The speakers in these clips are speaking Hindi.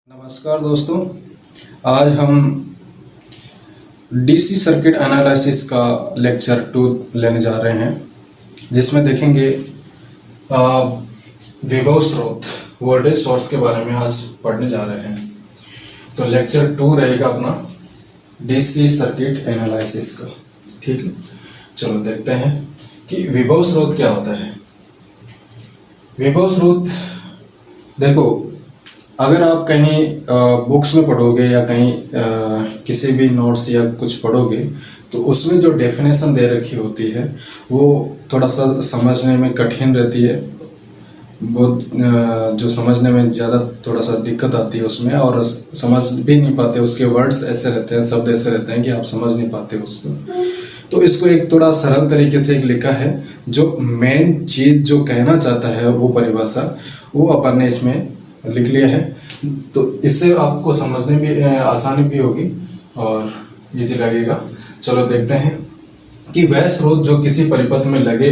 नमस्कार दोस्तों, आज हम डीसी सर्किट एनालिसिस का लेक्चर 2 लेने जा रहे हैं, जिसमें देखेंगे विभव स्रोत वोल्टेज सोर्स के बारे में आज पढ़ने जा रहे हैं। तो लेक्चर 2 रहेगा अपना डीसी सर्किट एनालिसिस का। ठीक है, चलो देखते हैं कि विभव स्रोत क्या होता है। विभव स्रोत देखो, अगर आप कहीं बुक्स में पढ़ोगे या कहीं किसी भी नोट्स या कुछ पढ़ोगे तो उसमें जो डेफिनेशन दे रखी होती है वो थोड़ा सा समझने में कठिन रहती है, बहुत जो समझने में ज़्यादा थोड़ा सा दिक्कत आती है उसमें, और समझ भी नहीं पाते। उसके वर्ड्स ऐसे रहते हैं, शब्द ऐसे रहते हैं कि आप समझ नहीं पाते उसको। तो इसको एक थोड़ा सरल तरीके से एक लिखा है, जो मेन चीज़ जो कहना चाहता है वो परिभाषा वो अपन ने इसमें लिख लिया है। तो इससे आपको समझने भी आसानी भी होगी और इजी लगेगा। चलो देखते हैं कि वह स्रोत जो किसी परिपथ में लगे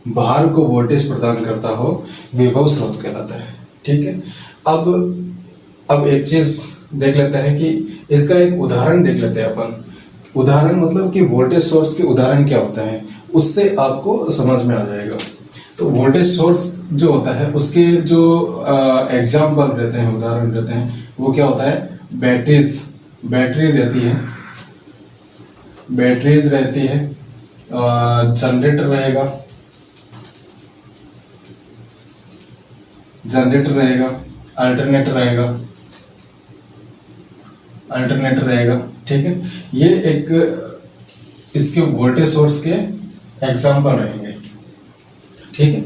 भार को वोल्टेज प्रदान करता हो विभव स्रोत कहलाता है। ठीक है, अब एक चीज देख लेते हैं कि इसका एक उदाहरण देख लेते हैं अपन। उदाहरण मतलब कि वोल्टेज सोर्स के उदाहरण क्या होता है, उससे आपको समझ में आ जाएगा। तो वोल्टेज सोर्स जो होता है उसके जो एग्जाम्पल रहते हैं, उदाहरण रहते हैं, वो क्या होता है, बैटरी रहती है, बैटरीज रहती है, जनरेटर रहेगा, अल्टरनेटर रहेगा। ठीक है, ये एक इसके वोल्टेज सोर्स के एग्जाम्पल रहेंगे। ठीक है,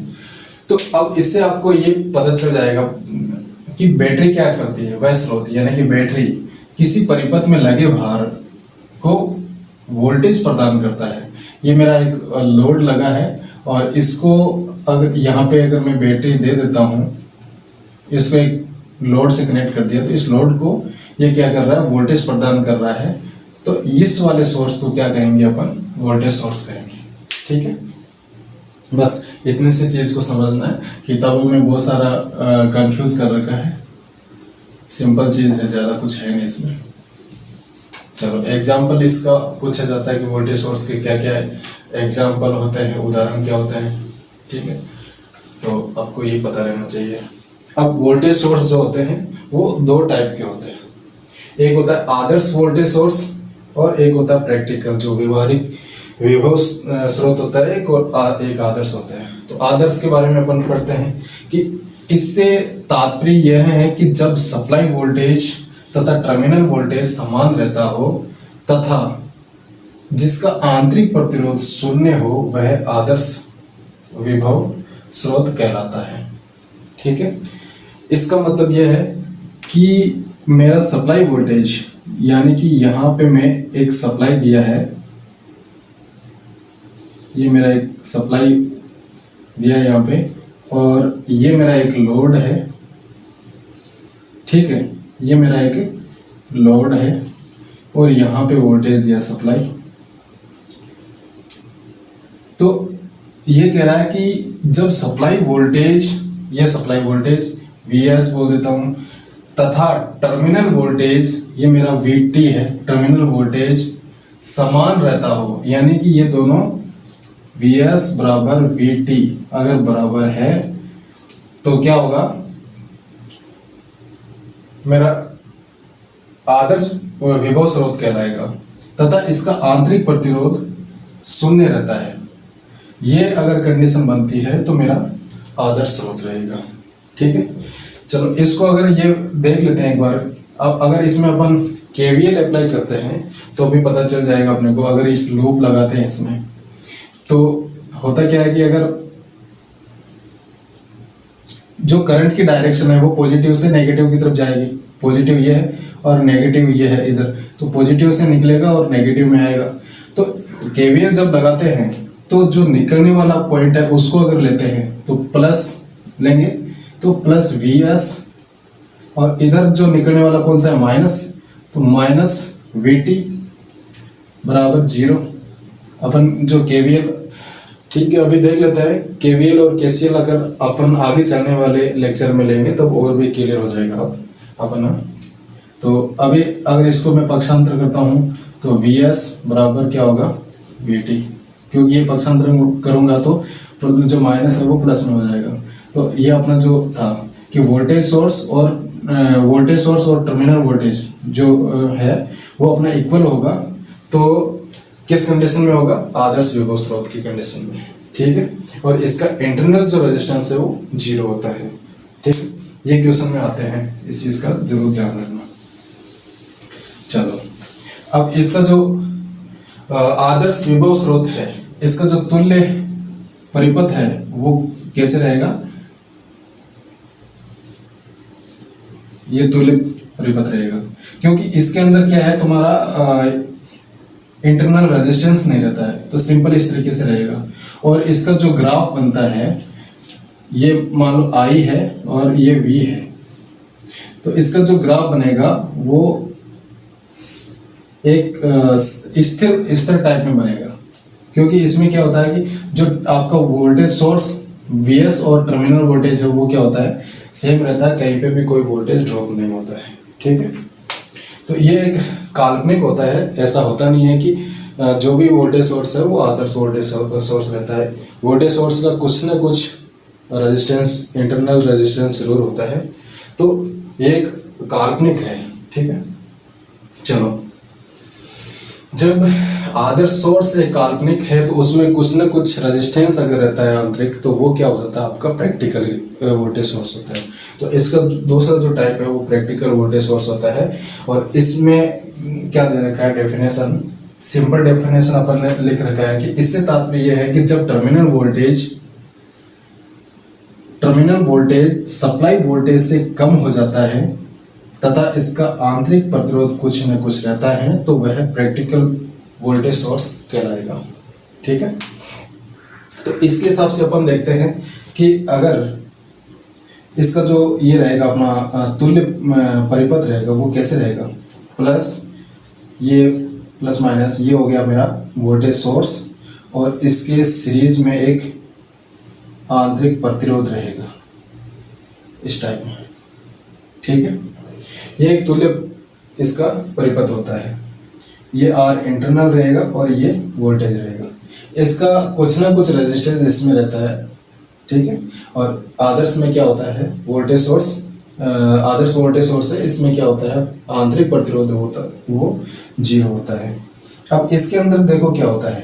तो अब इससे आपको ये पता चल जाएगा कि बैटरी क्या करती है। वह स्रोत यानी कि बैटरी किसी परिपथ में लगे भार को वोल्टेज प्रदान करता है। ये मेरा एक लोड लगा है और इसको अगर यहाँ पे अगर मैं बैटरी दे देता हूँ, इसको एक लोड से कनेक्ट कर दिया, तो इस लोड को ये क्या कर रहा है, वोल्टेज प्रदान कर रहा है। तो इस वाले सोर्स को क्या कहेंगे अपन, वोल्टेज सोर्स कहेंगे। ठीक है, बस इतने से चीज को समझना है। किताबों में बहुत सारा कंफ्यूज कर रखा है, सिंपल चीज है, ज्यादा कुछ है नहीं इसमें। चलो एग्जाम्पल इसका पूछा जाता है कि वोल्टेज सोर्स के क्या क्या एग्जाम्पल होते हैं, उदाहरण क्या होते हैं। ठीक है, तो आपको ये पता रहना चाहिए। अब वोल्टेज सोर्स जो होते हैं वो दो टाइप के होते हैं, एक होता है आदर्श वोल्टेज सोर्स और एक होता है प्रैक्टिकल, जो व्यवहारिक विभव स्रोत होता है, एक आदर्श होता है। तो आदर्श के बारे में अपन पढ़ते हैं कि इससे तात्पर्य यह है कि जब सप्लाई वोल्टेज तथा टर्मिनल वोल्टेज समान रहता हो तथा जिसका आंतरिक प्रतिरोध शून्य हो, वह आदर्श विभव स्रोत कहलाता है। ठीक है, इसका मतलब यह है कि मेरा सप्लाई वोल्टेज यानी कि यहाँ पे मैं एक सप्लाई दिया है, ये मेरा एक सप्लाई दिया है यहाँ पे, और ये मेरा एक लोड है। ठीक है, ये मेरा एक लोड है और यहाँ पे वोल्टेज दिया सप्लाई। तो ये कह रहा है कि जब सप्लाई वोल्टेज, ये सप्लाई वोल्टेज Vs बोल देता हूँ, तथा टर्मिनल वोल्टेज ये मेरा Vt है, टर्मिनल वोल्टेज समान रहता हो, यानी कि ये दोनों Vs बराबर Vt अगर बराबर है तो क्या होगा, मेरा आदर्श विभव स्रोत कहलाएगा। तथा इसका आंतरिक प्रतिरोध शून्य रहता है, ये अगर कंडीशन बनती है तो मेरा आदर्श स्रोत रहेगा। ठीक है, चलो इसको अगर ये देख लेते हैं एक बार। अब अगर इसमें अपन KVL अप्लाई करते हैं तो भी पता चल जाएगा अपने को। अगर इस लूप लगाते हैं इसमें तो होता क्या है कि अगर जो करंट की डायरेक्शन है वो पॉजिटिव से नेगेटिव की तरफ जाएगी, पॉजिटिव ये है और नेगेटिव ये है इधर, तो पॉजिटिव से निकलेगा और नेगेटिव में आएगा। तो KVL जब लगाते हैं तो जो निकलने वाला पॉइंट है उसको अगर लेते हैं तो प्लस लेंगे, तो प्लस Vs, और इधर जो निकलने वाला कौन सा है, माइनस, तो माइनस Vt बराबर 0। अपन जो KVL, ठीक है, अभी देख लेते हैं KVL और KCL अगर अपन आगे चलने वाले लेक्चर में लेंगे तब और भी क्लियर हो जाएगा। अपन तो अभी अगर इसको मैं पक्षांतर करता हूँ तो Vs बराबर क्या होगा Vt, क्योंकि ये पक्षांतर करूँगा तो जो माइनस है वो प्लस में हो जाएगा। तो ये अपना जो था कि वोल्टेज सोर्स और टर्मिनल वोल्टेज जो है वो अपना इक्वल होगा, तो किस कंडीशन में होगा, आदर्श विभव स्रोत की कंडीशन में, ठीक है। और इसका इंटरनल जो रेजिस्टेंस है वो 0 होता है, ठीक है। ये क्वेश्चन में आते हैं, इस चीज का जरूर ध्यान रखना। चलो अब इसका जो आदर्श विभव स्रोत है, इसका जो तुल्य परिपथ है वो कैसे रहेगा, ये तुल्य परिपथ रहेगा, क्योंकि इसके अंदर क्या है, तुम्हारा इंटरनल रेजिस्टेंस नहीं रहता है, तो सिंपल इस तरीके से रहेगा। और इसका जो ग्राफ बनता है, ये मान लो I है और ये V है, तो इसका जो ग्राफ बनेगा वो एक स्थिर टाइप में बनेगा, क्योंकि इसमें क्या होता है कि जो आपका वोल्टेज सोर्स Vs और टर्मिनल वोल्टेज है वो क्या होता है, सेम रहता है, कहीं पे भी कोई वोल्टेज ड्रॉप नहीं होता है, ठीक है। तो ये एक काल्पनिक होता है, ऐसा होता नहीं है कि जो भी वोल्टेज सोर्स है वो आदर्श वोल्टेज सोर्स रहता है। वोल्टेज सोर्स का कुछ ना कुछ रेजिस्टेंस, इंटरनल रेजिस्टेंस जरूर होता है, तो ये एक काल्पनिक है, ठीक है। चलो, जब आदर्श सोर्स एक काल्पनिक है तो उसमें कुछ ना कुछ रेजिस्टेंस अगर रहता है आंतरिक, तो वो क्या हो जाता है, आपका प्रैक्टिकल वोल्टेज सोर्स होता है। तो इसका दूसरा जो टाइप है वो प्रैक्टिकल वोल्टेज सोर्स होता है। और इसमें क्या दे रखा है डेफिनेशन, सिंपल डेफिनेशन अपन ने लिख रखा है कि इससे तात्पर्य यह है कि जब टर्मिनल वोल्टेज सप्लाई वोल्टेज से कम हो जाता है तथा इसका आंतरिक प्रतिरोध कुछ न कुछ रहता है, तो वह प्रैक्टिकल वोल्टेज सोर्स कहलाएगा, ठीक है। तो इसके हिसाब से अपन देखते हैं कि अगर इसका जो ये रहेगा अपना तुल्य परिपथ रहेगा वो कैसे रहेगा, प्लस माइनस ये हो गया मेरा वोल्टेज सोर्स, और इसके सीरीज में एक आंतरिक प्रतिरोध रहेगा इस टाइप में, ठीक है। ये एक तुल्य इसका परिपथ होता है, ये R इंटरनल रहेगा और ये वोल्टेज रहेगा, इसका कुछ ना कुछ रेजिस्टेंस इसमें रहता है, ठीक है। और आदर्श में क्या होता है, वोल्टेज सोर्स, आदर्श वोल्टेज सोर्स है, इसमें क्या होता है, आंतरिक प्रतिरोध होता है वो 0 होता है। अब इसके अंदर देखो क्या होता है,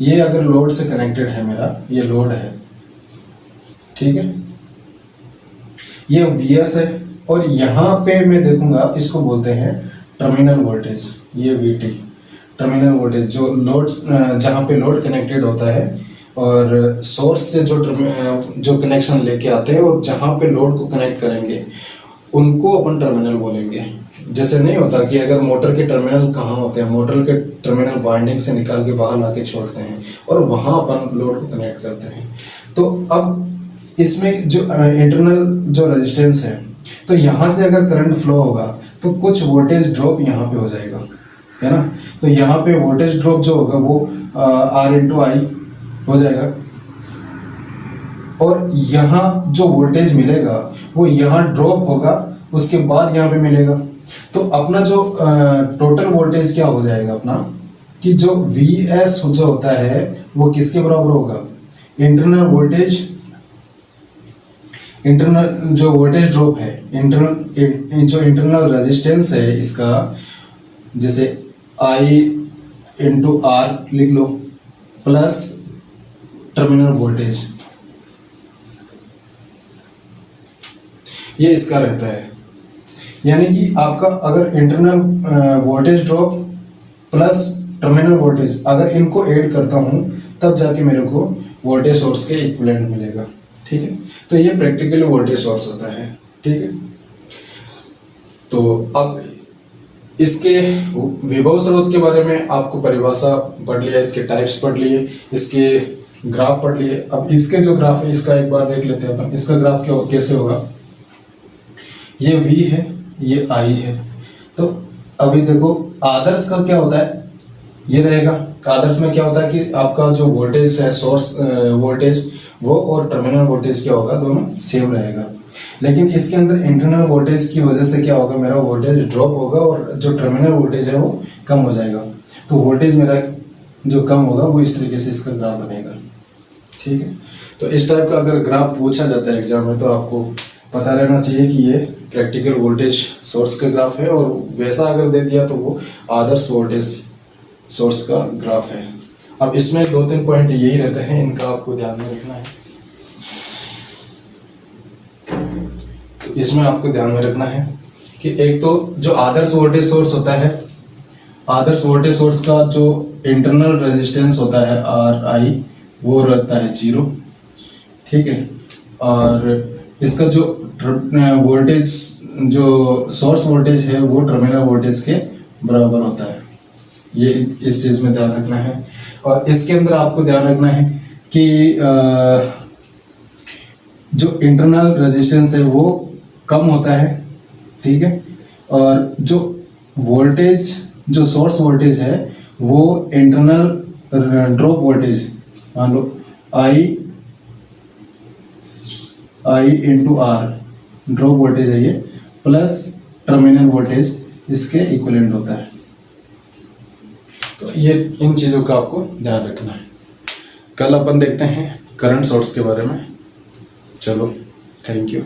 ये अगर लोड से कनेक्टेड है, मेरा ये लोड है, ठीक है, ये Vs है, और यहाँ पे मैं देखूंगा इसको बोलते हैं टर्मिनल वोल्टेज, ये Vt टर्मिनल वोल्टेज, जो लोड जहाँ पे लोड कनेक्टेड होता है और सोर्स से जो कनेक्शन लेके आते हैं और जहाँ पे लोड को कनेक्ट करेंगे उनको अपन टर्मिनल बोलेंगे। जैसे नहीं होता कि अगर मोटर के टर्मिनल कहाँ होते हैं, मोटर के टर्मिनल वाइंडिंग से निकाल के बाहर लाके छोड़ते हैं और वहाँ अपन लोड को कनेक्ट करते हैं। तो अब इसमें जो इंटरनल जो रेजिस्टेंस है, तो यहाँ से अगर करंट फ्लो होगा तो कुछ वोल्टेज ड्रॉप यहाँ पे हो जाएगा, है ना। तो यहाँ पे वोल्टेज ड्रॉप जो होगा वो R/I हो जाएगा, और यहाँ जो वोल्टेज मिलेगा वो यहाँ ड्रॉप होगा, उसके बाद यहाँ पे मिलेगा। तो अपना जो टोटल वोल्टेज क्या हो जाएगा अपना, कि जो Vs जो होता है वो किसके बराबर होगा, इंटरनल जो वोल्टेज ड्रॉप है, जो इंटरनल रेजिस्टेंस है इसका, जैसे I/R लिख लो, प्लस टर्मिनल वोल्टेज, ये इसका रहता है। यानी कि आपका अगर internal voltage drop plus terminal voltage, अगर इनको ऐड करता हूं तब जाके मेरे को वोल्टेज सोर्स के इक्विवेलेंट मिलेगा, ठीक है। तो ये प्रैक्टिकली वोल्टेज सोर्स होता है, ठीक है। तो अब इसके विभव स्रोत के बारे में आपको परिभाषा पढ़ लिया, इसके टाइप्स पढ़ लिए, इसके ग्राफ पढ़ लिए। अब इसके जो ग्राफ है इसका एक बार देख लेते हैं अपन। इसका ग्राफ क्या कैसे होगा, ये V है, ये I है। तो अभी देखो आदर्श का क्या होता है, ये रहेगा। आदर्श में क्या होता है कि आपका जो वोल्टेज है, सोर्स वोल्टेज, वो और टर्मिनल वोल्टेज क्या होगा, दोनों सेम रहेगा। लेकिन इसके अंदर इंटरनल वोल्टेज की वजह से क्या होगा, मेरा वोल्टेज ड्रॉप होगा और जो टर्मिनल वोल्टेज है वो कम हो जाएगा। तो वोल्टेज मेरा जो कम होगा वो इस तरीके से इसका ग्राफ बनेगा। ठीक है, तो इस टाइप का अगर ग्राफ पूछा जाता है एग्जाम में तो आपको पता रहना चाहिए कि ये प्रैक्टिकल वोल्टेज सोर्स का ग्राफ है, और वैसा अगर दे दिया तो वो आदर्श वोल्टेज सोर्स का ग्राफ है। अब इसमें 2-3 पॉइंट यही रहते हैं, इनका आपको ध्यान में रखना है। तो इसमें आपको ध्यान में रखना है कि एक तो जो आदर्श वोल्टेज सोर्स होता है, आदर्श वोल्टेज सोर्स का जो इंटरनल रेजिस्टेंस होता है RI वो रहता है 0। ठीक है, और इसका जो वोल्टेज जो सोर्स वोल्टेज है वो टर्मिनल वोल्टेज के बराबर होता है। ये इस चीज़ में ध्यान रखना है। और इसके अंदर आपको ध्यान रखना है कि जो इंटरनल रेजिस्टेंस है वो कम होता है। ठीक है, और जो वोल्टेज जो सोर्स वोल्टेज है वो इंटरनल ड्रॉप वोल्टेज, मान लो I into R drop voltage है ये, प्लस टर्मिनल वोल्टेज इसके इक्विवेलेंट होता है। तो ये इन चीज़ों का आपको ध्यान रखना है। कल अपन देखते हैं करंट सोर्स के बारे में। चलो, थैंक यू।